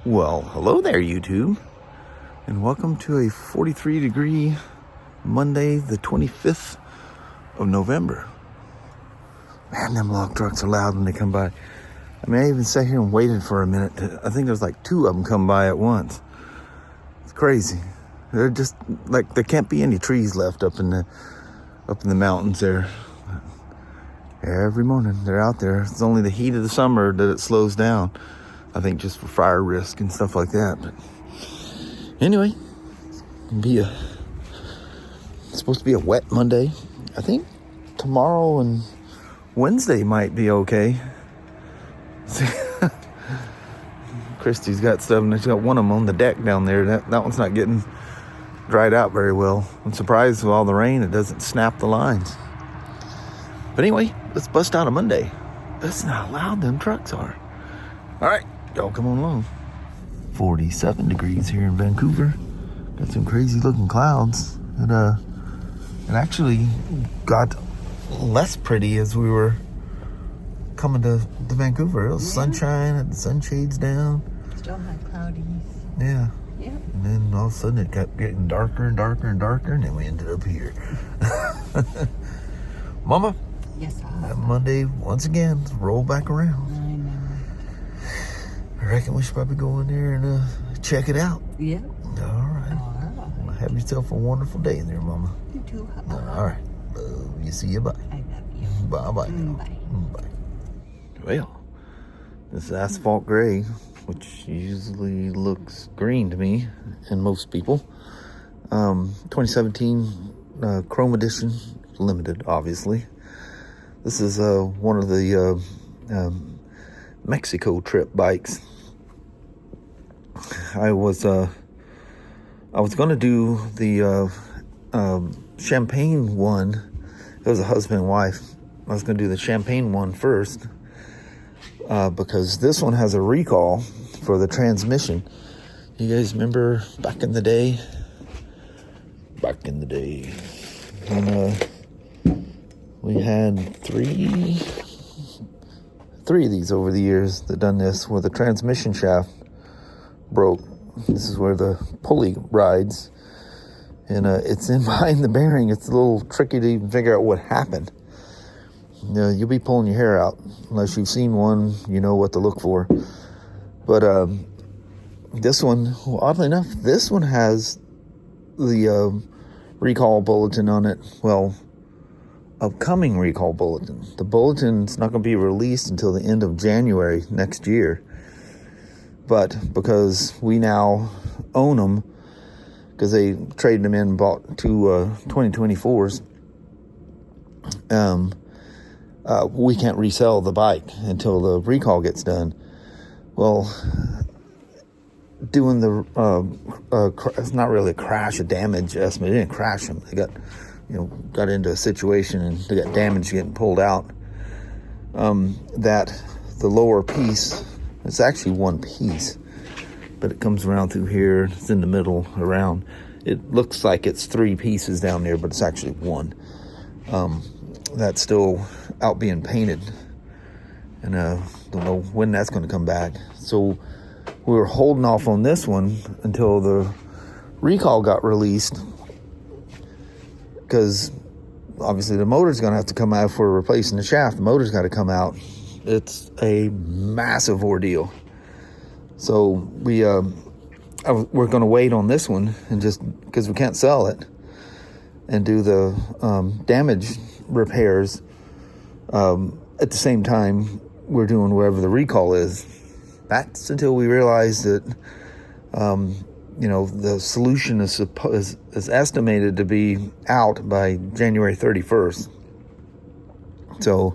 Well, hello there, YouTube, and welcome to a 43-degree Monday, the 25th of November. Man, them log trucks are loud when they come by. I mean, I even sat here and waited for a minute. I think there's like two of them come by at once. It's crazy. They're just like, there can't be any trees left up in the mountains there. Every morning they're out there. It's only the heat of the summer that it slows down. I think just for fire risk and stuff like that. But anyway, it's supposed to be a wet Monday. I think tomorrow and Wednesday might be okay. Christy's got stuff, and she's got one of them on the deck down there. That one's not getting dried out very well. I'm surprised with all the rain it doesn't snap the lines. But anyway, let's bust out a Monday. That's not how loud them trucks are. All right, y'all come on along. 47 degrees here in Vancouver. Got some crazy looking clouds. It actually got less pretty as we were coming to Vancouver. It was sunshine and the sunshades down. Still had cloudies. Yeah. Yep. And then all of a sudden it kept getting darker and darker and darker, and then we ended up here. Mama? Yes, Monday, once again, roll back around. I know. I reckon we should probably go in there and check it out. Yep. All right. Have yourself a wonderful day in there, Mama. You too. All right. Love you. See you. Bye. I love you. Bye-bye. Bye. Bye. Well, this is asphalt gray, which usually looks green to me and most people. 2017 Chrome Edition, limited, obviously. This is one of the Mexico trip bikes. I was going to do the champagne one. It was a husband and wife. I was going to do the champagne one first because this one has a recall for the transmission. You guys remember back in the day? When we had three of these over the years that done this, where the transmission shaft broke. This is where the pulley rides, and it's in behind the bearing. It's a little tricky to even figure out what happened. You know, you'll be pulling your hair out unless you've seen one. You know what to look for. But this one, oddly enough, this one has the recall bulletin on it. Well, upcoming recall bulletin. The bulletin's not going to be released until the end of January next year. But because we now own them, because they traded them in and bought two 2024s, we can't resell the bike until the recall gets done. Well, doing the it's not really a crash, a damage estimate. They didn't crash them. They got into a situation and they got damage getting pulled out. That the lower piece, it's actually one piece, but it comes around through here. It's in the middle around. It looks like it's three pieces down there, but it's actually one. That's still out being painted, and don't know when that's going to come back. So we were holding off on this one until the recall got released, because obviously the motor's going to have to come out for replacing the shaft. The motor's got to come out. It's a massive ordeal. So we're going to wait on this one, and just because we can't sell it, and do the damage repairs at the same time we're doing whatever the recall is. That's until we realize that the solution is estimated to be out by January 31st. So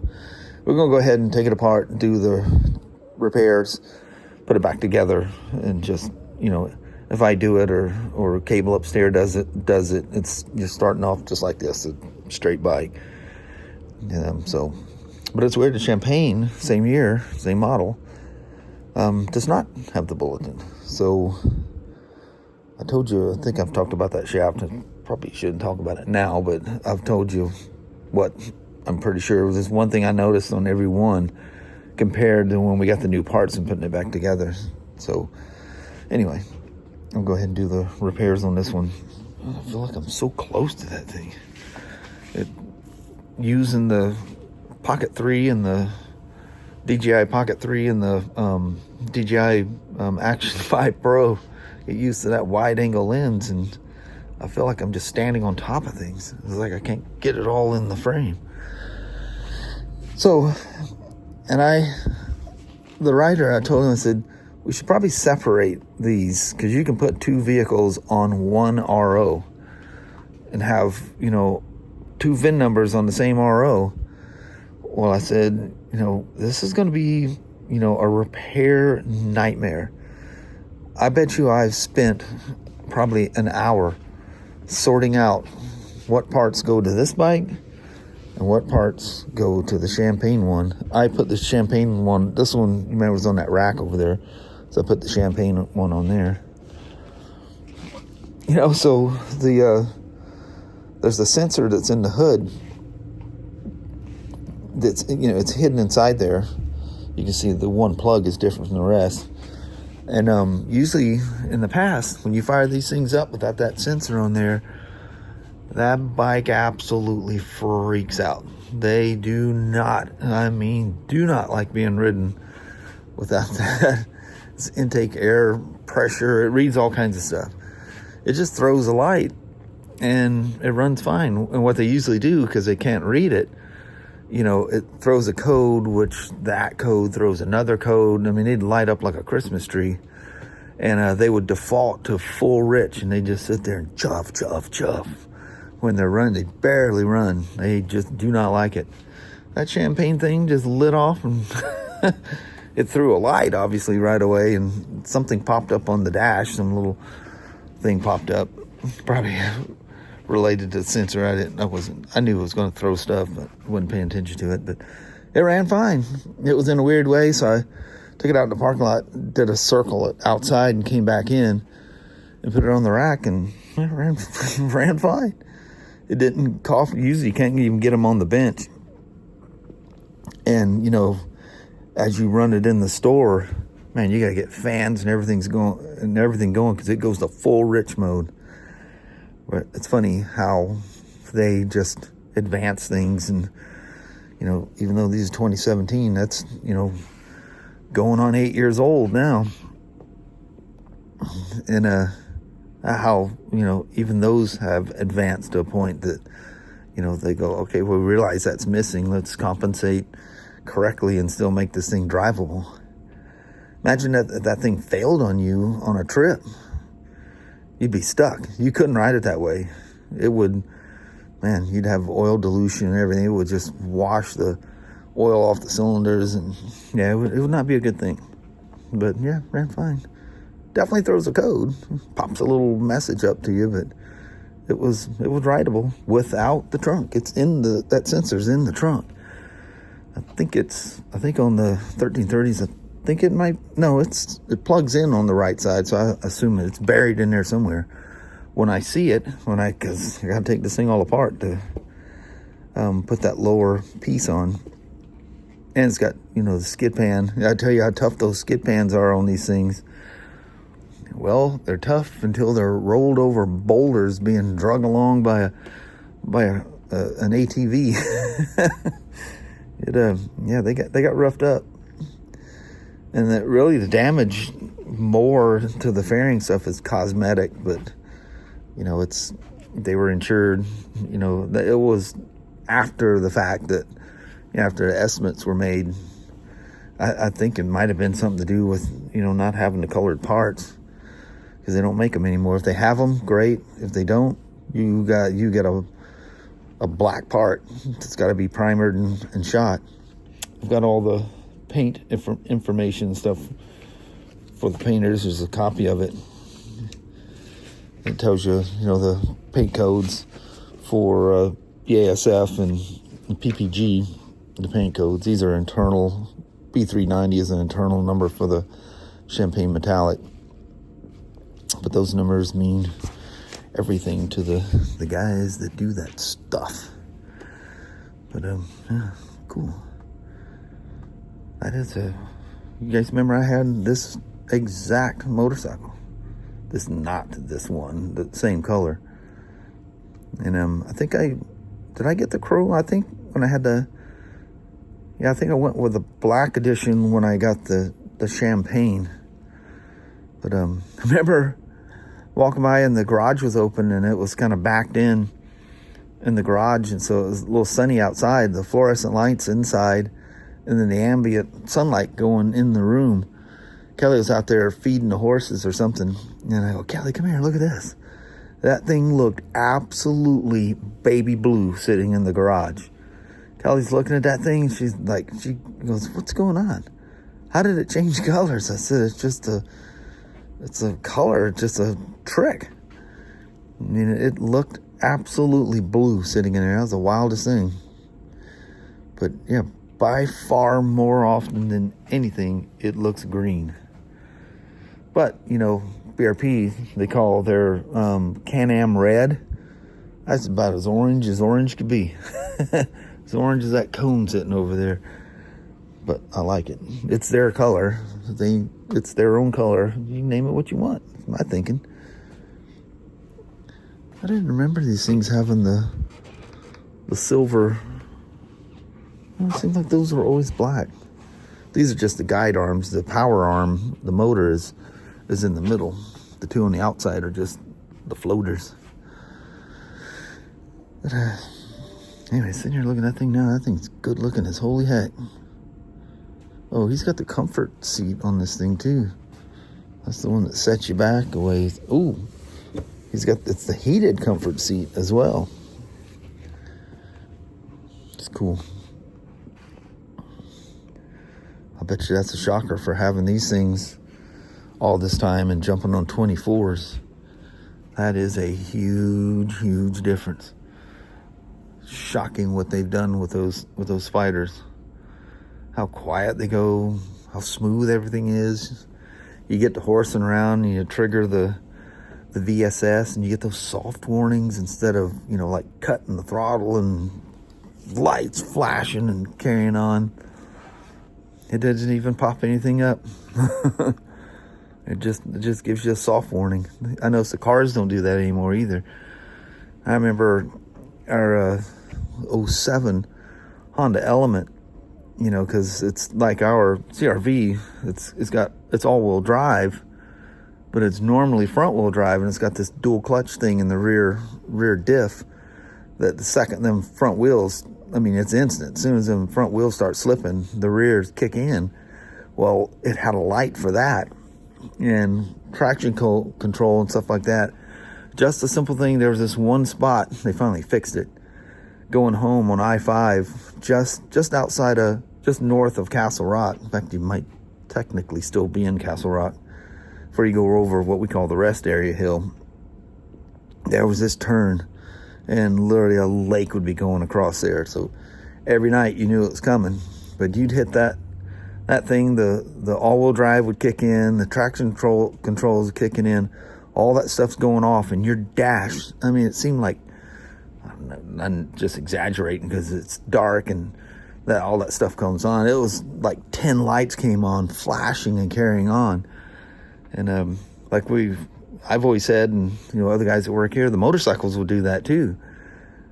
we're going to go ahead and take it apart and do the repairs, put it back together, and just, if I do it or cable upstairs does it, it's just starting off just like this, a straight bike. But it's weird, the Champagne, same year, same model, does not have the bulletin. So I told you, I think I've talked about that shaft. I probably shouldn't talk about it now, but I've told you what I'm pretty sure there's one thing I noticed on every one compared to when we got the new parts and putting it back together. So Anyway, I'll go ahead and do the repairs on this one. I feel like I'm so close to that thing. Using the Pocket 3 and the DJI Pocket 3 and the DJI Action 5 Pro, get used to that wide angle lens, and I feel like I'm just standing on top of things. It's like I can't get it all in the frame. So, the rider, I told him, I said, we should probably separate these, because you can put two vehicles on one RO and have, two VIN numbers on the same RO. Well, I said, this is going to be, a repair nightmare. I bet you I've spent probably an hour sorting out what parts go to this bike and what parts go to the Champagne one. I put the Champagne one, this one, you remember, was on that rack over there. So I put the Champagne one on there. So there's the sensor that's in the hood. That's, it's hidden inside there. You can see the one plug is different from the rest. And usually in the past, when you fire these things up without that sensor on there, that bike absolutely freaks out. They do not like being ridden without that. It's intake air pressure. It reads all kinds of stuff. It just throws a light and it runs fine. And what they usually do, because they can't read it, it throws a code, which that code throws another code. I mean, it'd light up like a Christmas tree. And they would default to full rich, and they just sit there and chuff, chuff, chuff. When they're running, they barely run. They just do not like it. That Champagne thing just lit off, and it threw a light, obviously, right away, and something popped up on the dash. Some little thing popped up, probably related to the sensor. I knew it was going to throw stuff, but wasn't paying attention to it. But it ran fine. It was in a weird way, so I took it out in the parking lot, did a circle outside, and came back in and put it on the rack, and it ran fine. It didn't cough. Usually you can't even get them on the bench. And, as you run it in the store, man, you got to get fans and everything going because it goes to full rich mode. But it's funny how they just advance things. And, even though these are 2017, that's, going on 8 years old now. And how, even those have advanced to a point that, they go, okay, well, we realize that's missing. Let's compensate correctly and still make this thing drivable. Imagine that thing failed on you on a trip. You'd be stuck. You couldn't ride it that way. It would, man, you'd have oil dilution and everything. It would just wash the oil off the cylinders, and yeah, it would not be a good thing. But yeah, ran fine. Definitely throws a code, pops a little message up to you, but it was rideable without the trunk. It's in that sensor's in the trunk. I think on the 1330s, it plugs in on the right side, so I assume it's buried in there somewhere. When I see it, because I gotta take this thing all apart to put that lower piece on. And it's got, the skid pan. I tell you how tough those skid pans are on these things. Well, they're tough until they're rolled over boulders being dragged along by an ATV. They got roughed up. And that really the damage more to the fairing stuff is cosmetic, but they were insured. It was after the fact that after the estimates were made. I think it might have been something to do with not having the colored parts, because they don't make them anymore. If they have them, great. If they don't, you get a black part. It's got to be primered and shot. I've got all the paint information stuff for the painters. There's a copy of it. It tells you, the paint codes for BASF and PPG, the paint codes. These are internal. B390 is an internal number for the Champagne Metallic. But those numbers mean everything to the guys that do that stuff. But, yeah, cool. That is you guys remember I had this exact motorcycle. This not this one, the same color. And I think did I get the Crow? I think when I had the, yeah, I think I went with the black edition when I got the champagne. But I remember walking by and the garage was open and it was kind of backed in the garage, and so it was a little sunny outside, the fluorescent lights inside, and then the ambient sunlight going in the room. Kelly was out there feeding the horses or something, and I go, Kelly, come here, look at this. That thing looked absolutely baby blue sitting in the garage. Kelly's looking at that thing, she goes, what's going on? How did it change colors? I said, it's a color, just a trick. I mean, it looked absolutely blue sitting in there. That was the wildest thing. But yeah, by far more often than anything, it looks green. But, you know, BRP, they call their Can-Am red. That's about as orange could be. As orange as that cone sitting over there. But I like it. It's their color. It's their own color. You can name it what you want. That's my thinking. I didn't remember these things having the silver. Well, it seems like those were always black. These are just the guide arms. The power arm, the motor is in the middle. The two on the outside are just the floaters. But anyway, sitting here looking at that thing now, that thing's good looking as holy heck. Oh, he's got the comfort seat on this thing too. That's the one that sets you back away. Ooh. It's the heated comfort seat as well. It's cool. I bet you that's a shocker for having these things all this time and jumping on 24s. That is a huge, huge difference. Shocking what they've done with those Spyders. How quiet they go, how smooth everything is. You get to horsing around and you trigger the VSS and you get those soft warnings instead of, you know, like cutting the throttle and lights flashing and carrying on. It doesn't even pop anything up. It just gives you a soft warning. I know the cars don't do that anymore either. I remember our 07 Honda Element, you know, because it's like our CRV. It's all-wheel drive, but it's normally front-wheel drive, and it's got this dual clutch thing in the rear diff that the second them front wheels, I mean, it's instant. As soon as them front wheels start slipping, the rears kick in. Well, it had a light for that and traction control and stuff like that. Just a simple thing. There was this one spot, they finally fixed it, going home on I-5, just north of Castle Rock. In fact, you might technically still be in Castle Rock before you go over what we call the rest area hill. There was this turn, and literally a lake would be going across there. So every night you knew it was coming, but you'd hit that thing, the all-wheel drive would kick in, the traction controls kicking in, all that stuff's going off, and your dash, I mean, it seemed like, I don't know, I'm just exaggerating because it's dark and all that stuff comes on. It was like 10 lights came on, flashing and carrying on. And like I've always said, and you know, other guys that work here, the motorcycles will do that too.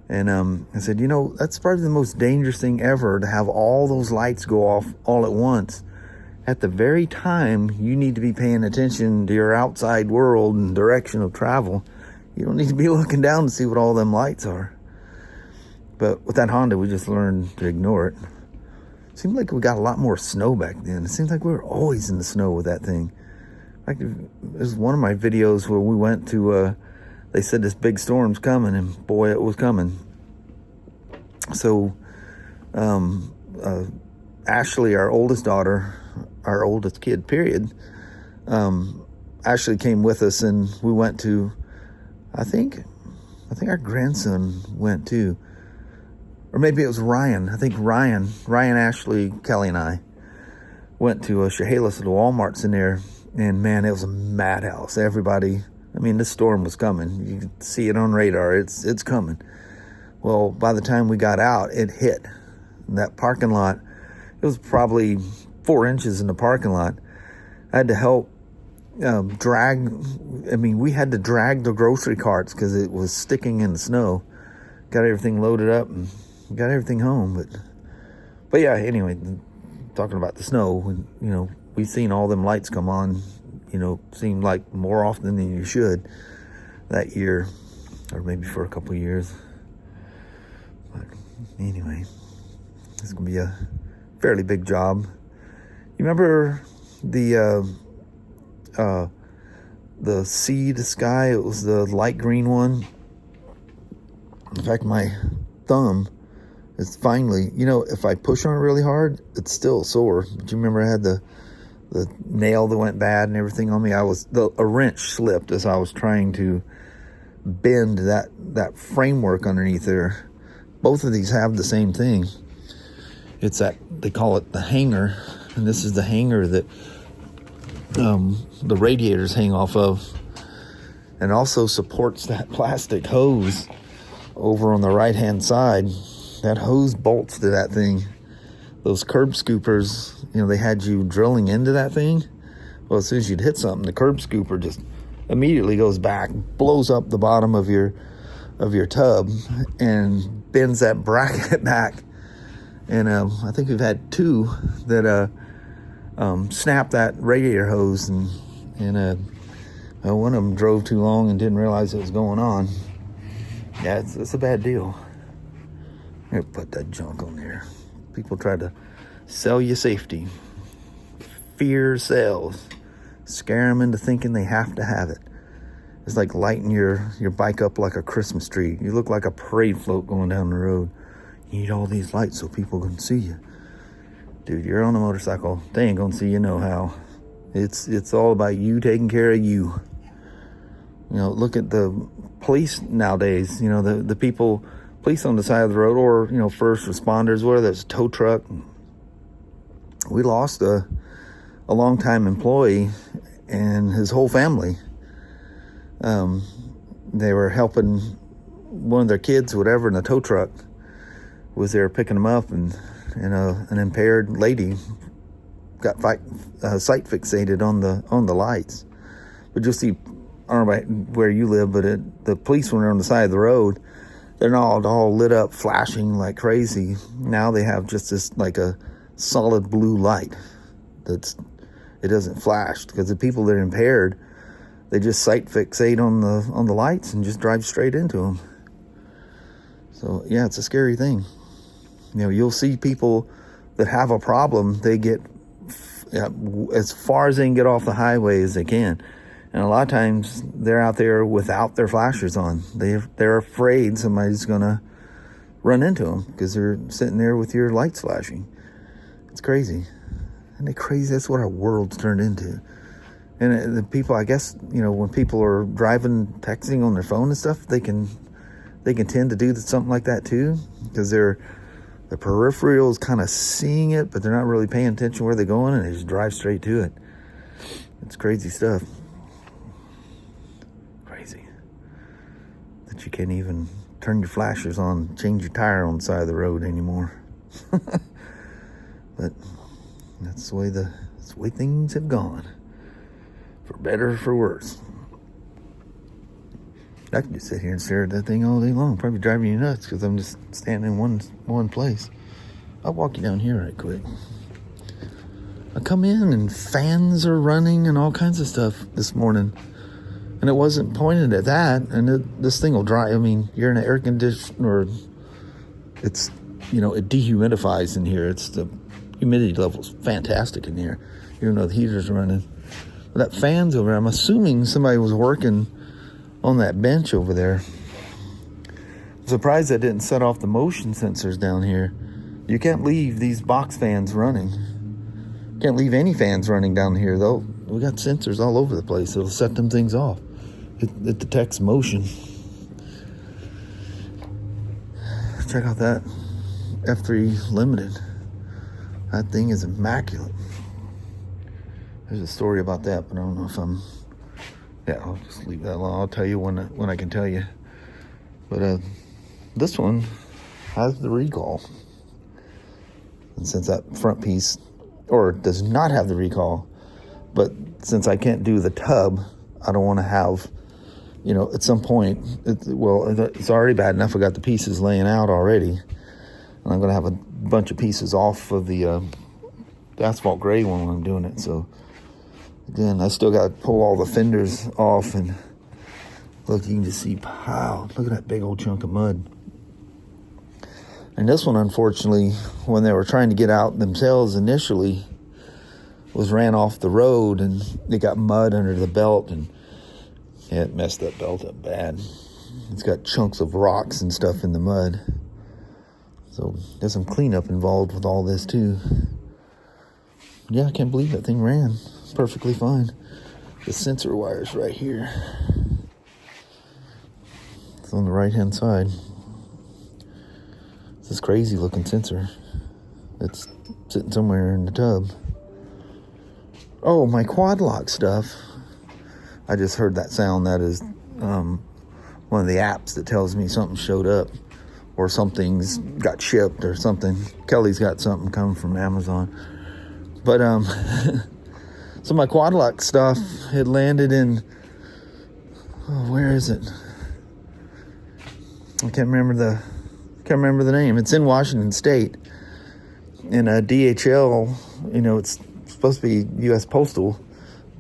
And I said, you know, that's probably the most dangerous thing ever, to have all those lights go off all at once at the very time you need to be paying attention to your outside world and direction of travel. You don't need to be looking down to see what all them lights are. But with that Honda, we just learned to ignore it. Seemed like we got a lot more snow back then. It seems like we were always in the snow with that thing. Like, there's one of my videos where we went to, they said this big storm's coming, and boy, it was coming. So, Ashley, our oldest daughter, our oldest kid, period, Ashley came with us, and we went to, I think our grandson went too. Or maybe it was Ryan. I think Ryan, Ashley, Kelly, and I went to Chehalis at the Walmarts in there. And man, it was a madhouse. Everybody, I mean, this storm was coming. You could see it on radar. It's coming. Well, by the time we got out, it hit. In that parking lot, it was probably 4 inches in the parking lot. I had to help drag. I mean, we had to drag the grocery carts because it was sticking in the snow. Got everything loaded up and got everything home. But yeah, anyway, talking about the snow, we've seen all them lights come on, seemed like more often than you should that year, or maybe for a couple of years. But anyway, it's going to be a fairly big job. You remember the Sea to Sky? It was the light green one. In fact, my thumb is finally, if I push on it really hard, it's still sore. But you remember I had the nail that went bad and everything on me? A wrench slipped as I was trying to bend that framework underneath there. Both of these have the same thing. It's that, they call it the hanger, and this is the hanger that the radiators hang off of, and also supports that plastic hose over on the right hand side. That hose bolts to that thing. Those curb scoopers, they had you drilling into that thing. Well, as soon as you'd hit something, the curb scooper just immediately goes back, blows up the bottom of your tub, and bends that bracket back. And I think we've had two that snapped that radiator hose, and one of them drove too long and didn't realize it was going on. Yeah, it's a bad deal. Here, put that junk on there. People try to sell you safety. Fear sells. Scare them into thinking they have to have it. It's like lighting your bike up like a Christmas tree. You look like a parade float going down the road. You need all these lights so people can see you. Dude, you're on a motorcycle. They ain't gonna see you no how. It's all about you taking care of you. Look at the police nowadays. The people, police on the side of the road, or first responders, whether it's a tow truck. We lost a longtime employee and his whole family. They were helping one of their kids, whatever, in the tow truck. Was there picking them up, and an impaired lady got sight fixated on the lights. But you'll see, I don't know about where you live, but the police, when they're on the side of the road, they're not all lit up, flashing like crazy. Now they have just this like a solid blue light it doesn't flash, because the people that are impaired, they just sight fixate on the lights and just drive straight into them. So yeah, it's a scary thing. You'll see people that have a problem, they get as far as they can get off the highway as they can. And a lot of times they're out there without their flashers on. They're afraid somebody's going to run into them because they're sitting there with your lights flashing. It's crazy. Isn't it crazy? That's what our world's turned into. And the people, I guess, when people are driving, texting on their phone and stuff, they can tend to do something like that too, because the peripheral is kind of seeing it, but they're not really paying attention where they're going, and they just drive straight to it. It's crazy stuff. Crazy. That you can't even turn your flashers on, change your tire on the side of the road anymore. But that's the way things have gone. For better or for worse. I could just sit here and stare at that thing all day long. Probably driving you nuts because I'm just standing in one place. I'll walk you down here right quick. I come in and fans are running and all kinds of stuff this morning. And it wasn't pointed at that. And this thing will dry. I mean, you're in an air conditioner, or it's, it dehumidifies in here. It's the humidity level's fantastic in here, even though the heater's running. But that fan's over there, I'm assuming somebody was working on that bench over there. I'm surprised that didn't set off the motion sensors down here. You can't leave these box fans running. Can't leave any fans running down here, though. We got sensors all over the place. It'll set them things off. It detects motion. Check out that F3 Limited. That thing is immaculate. There's a story about that, but I don't know if I'll just leave that alone. I'll tell you when I can tell you. But this one has the recall. And since that front piece, or does not have the recall, but since I can't do the tub, I don't want to have, you know, at some point, it's already bad enough I got the pieces laying out already. And I'm going to have a bunch of pieces off of the asphalt gray one when I'm doing it. So, again, I still got to pull all the fenders off. And look, you can just see, wow, look at that big old chunk of mud. And this one, unfortunately, when they were trying to get out themselves initially, was ran off the road and they got mud under the belt. And yeah, it messed that belt up bad. It's got chunks of rocks and stuff in the mud. So there's some cleanup involved with all this too. Yeah, I can't believe that thing ran perfectly fine. The sensor wire's right here. It's on the right hand side. It's this crazy looking sensor. It's sitting somewhere in the tub. Oh, my quad lock stuff. I just heard that sound. That is one of the apps that tells me something showed up. Or something's got shipped or something. Kelly's got something coming from Amazon. But, so my quad lock stuff had landed in, where is it? I can't remember the name. It's in Washington State. And DHL, you know, it's supposed to be U.S. Postal,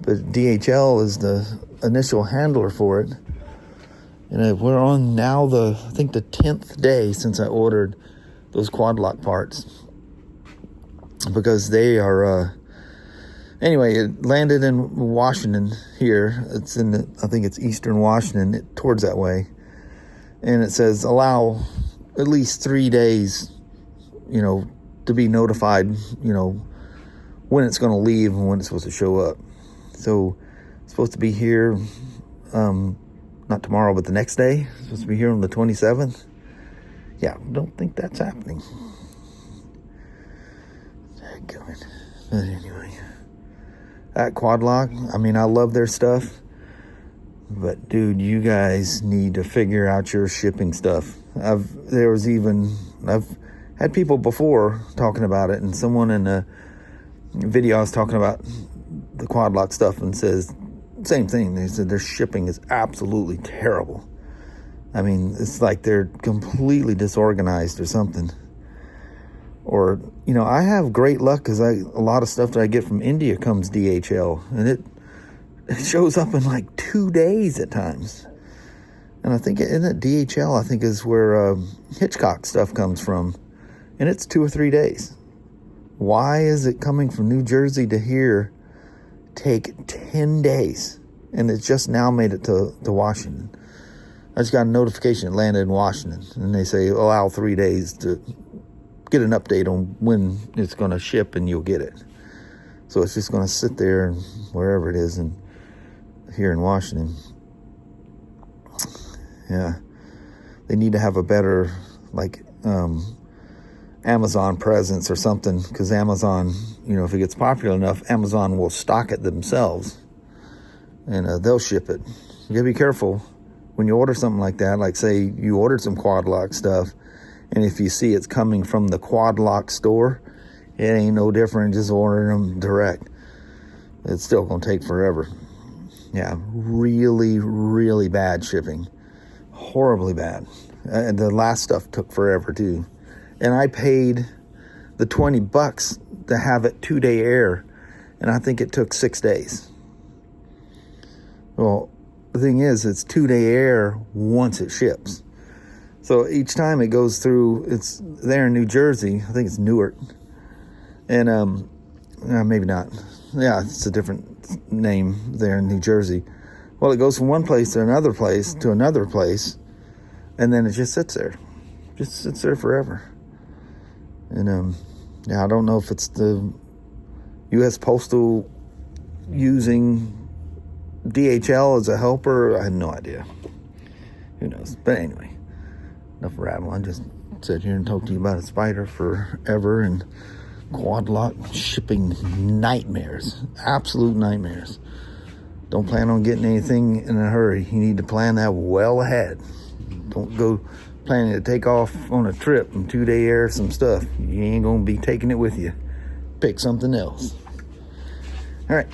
but DHL is the initial handler for it. And we're on now I think the 10th day since I ordered those quad lock parts. Because they are, anyway, it landed in Washington here. It's I think it's Eastern Washington, towards that way. And it says allow at least 3 days, you know, to be notified, you know, when it's going to leave and when it's supposed to show up. So it's supposed to be here, not tomorrow, but the next day. It's supposed to be here on the 27th. Yeah, don't think that's happening. But anyway, at Quad Lock, I mean, I love their stuff. But, dude, you guys need to figure out your shipping stuff. I've had people before talking about it, and someone in a video I was talking about the Quad Lock stuff and says, same thing. They said their shipping is absolutely terrible. I mean, it's like they're completely disorganized or something. Or, you know, I have great luck because a lot of stuff that I get from India comes DHL. And it shows up in like 2 days at times. And I think, isn't it DHL, I think, is where Hitchcock stuff comes from. And it's 2 or 3 days. Why is it coming from New Jersey to here take 10 days? And it's just now made it to Washington. I just got a notification it landed in Washington. And they say allow 3 days to get an update on when it's going to ship and you'll get it. So it's just going to sit there and wherever it is and here in Washington. Yeah. They need to have a better, like, Amazon presence or something, because Amazon, you know, if it gets popular enough, Amazon will stock it themselves and they'll ship it. You gotta be careful when you order something like that. Like, say you ordered some Quad Lock stuff, and if you see it's coming from the Quad Lock store, it ain't no different just ordering them direct. It's still gonna take forever. Yeah, really, really bad shipping. Horribly bad. And the last stuff took forever too. And I paid the $20 to have it 2-day air, and I think it took 6 days. Well, the thing is, it's 2-day air once it ships. So each time it goes through, it's there in New Jersey. I think it's Newark. And maybe not. Yeah, it's a different name there in New Jersey. Well, it goes from one place to another place to another place, and then it just sits there. Just sits there forever. And yeah, I don't know if it's the U.S. Postal using DHL as a helper. I have no idea. Who knows? But anyway, enough rattle. I just sat here and talked to you about a Spyder forever and Quad Lock shipping nightmares. Absolute nightmares. Don't plan on getting anything in a hurry. You need to plan that well ahead. Don't go planning to take off on a trip and 2-day air some stuff. You ain't gonna be taking it with you. Pick something else. All right.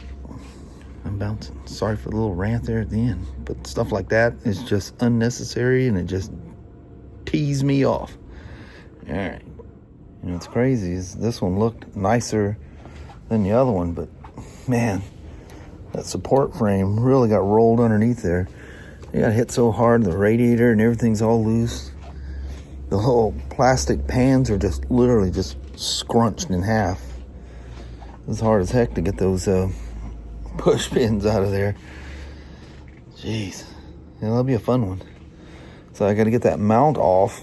I'm bouncing. Sorry for the little rant there at the end. But stuff like that is just unnecessary, and it just tees me off. All right. You know, what's crazy is this one looked nicer than the other one, but man, that support frame really got rolled underneath there. It got hit so hard, the radiator and everything's all loose. The whole plastic pans are just literally just scrunched in half. It's hard as heck to get those push pins out of there. Jeez. Yeah, that'll be a fun one. So I got to get that mount off,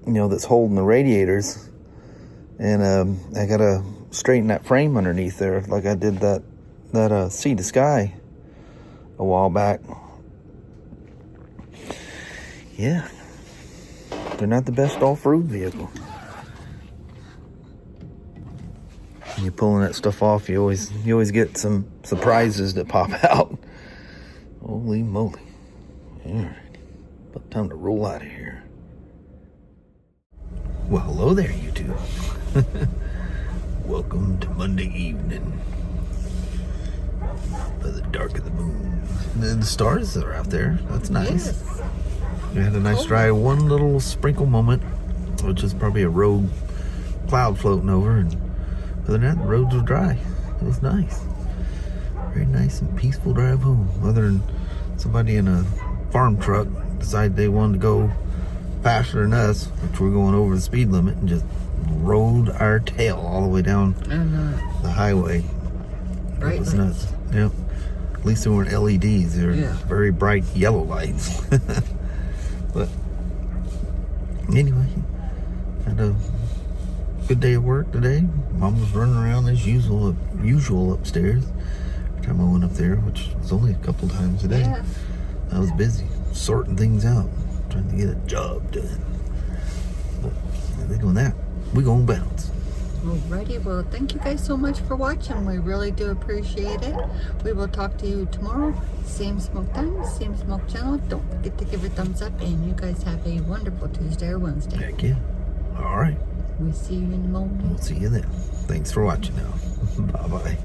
you know, that's holding the radiators. And I got to straighten that frame underneath there like I did that Sea to Sky a while back. Yeah. They're not the best off-road vehicle. When you're pulling that stuff off, you always get some surprises that pop out. Holy moly. Alright. About time to roll out of here. Well, hello there, you two. Welcome to Monday evening. By the dark of the moon. And the stars that are out there. That's nice. Yes. We had a nice dry, one little sprinkle moment, which is probably a road cloud floating over, and other than that, the roads were dry. It was nice. Very nice and peaceful drive home. Other than somebody in a farm truck decided they wanted to go faster than us, which we're going over the speed limit, and just rode our tail all the way down the highway. Bright It was lights. nuts. Yep. At least they weren't LEDs. They were very bright yellow lights. But anyway, had a good day at work today. Mom was running around as usual upstairs. Every time I went up there, which was only a couple times a day, Yeah. I was busy sorting things out, trying to get a job done. But they're doing that. We gonna bounce. Alrighty, well, thank you guys so much for watching. We really do appreciate it. We will talk to you tomorrow. Same smoke time, same smoke channel. Don't forget to give it a thumbs up, and you guys have a wonderful Tuesday or Wednesday. Heck yeah. All right. We see you in the morning. We'll see you then. Thanks for watching now. Bye-bye.